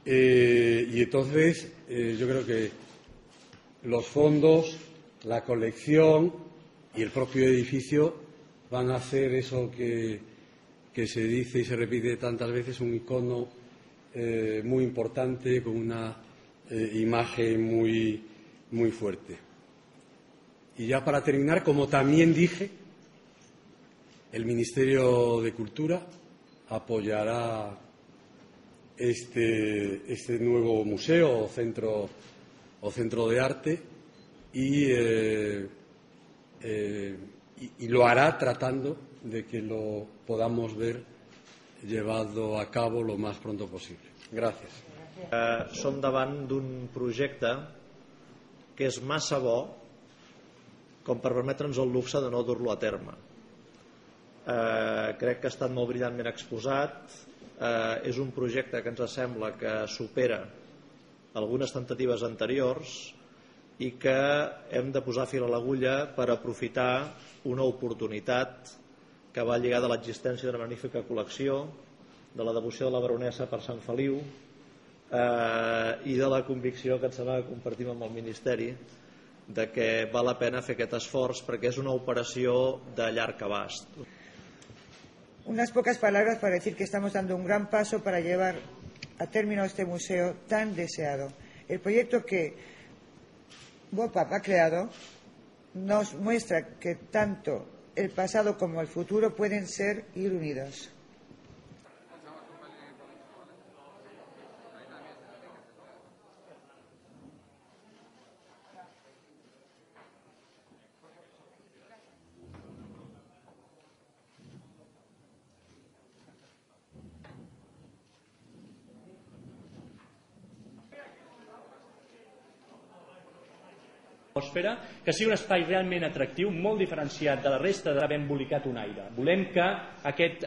Y entonces yo creo que los fondos, la colección y el propio edificio van a hacer eso que se dice y se repite tantas veces, un icono muy importante, con una imagen muy fuerte. Y ya para terminar, como también dije, el Ministerio de Cultura apoyará este nuevo museo o centro de arte y lo hará tratando de que lo podamos ver llevado a cabo lo más pronto posible. Gràcies. Som davant d'un projecte que és massa bo com per permetre'ns el luxe de no dur-lo a terme. Crec que ha estat molt brillantment exposat. És un projecte que ens sembla que supera algunes temptatives anteriors i que hem de posar fil a l'agulla per aprofitar una oportunitat que va lligada a l'existència d'una magnífica col·lecció, de la devoció de la baronessa per Sant Feliu i de la convicció que em sembla que compartim amb el Ministeri de que val la pena fer aquest esforç perquè és una operació de llarg abast. Unas pocas palabras para decir que estamos dando un gran paso para llevar a término este museo tan deseado. El proyecto que BOPAP ha creado nos muestra que tanto el pasado como el futuro pueden ir unidos. Que sigui un espai realment atractiu, molt diferenciat de la resta d'haver embolicat un aire. Volem que aquest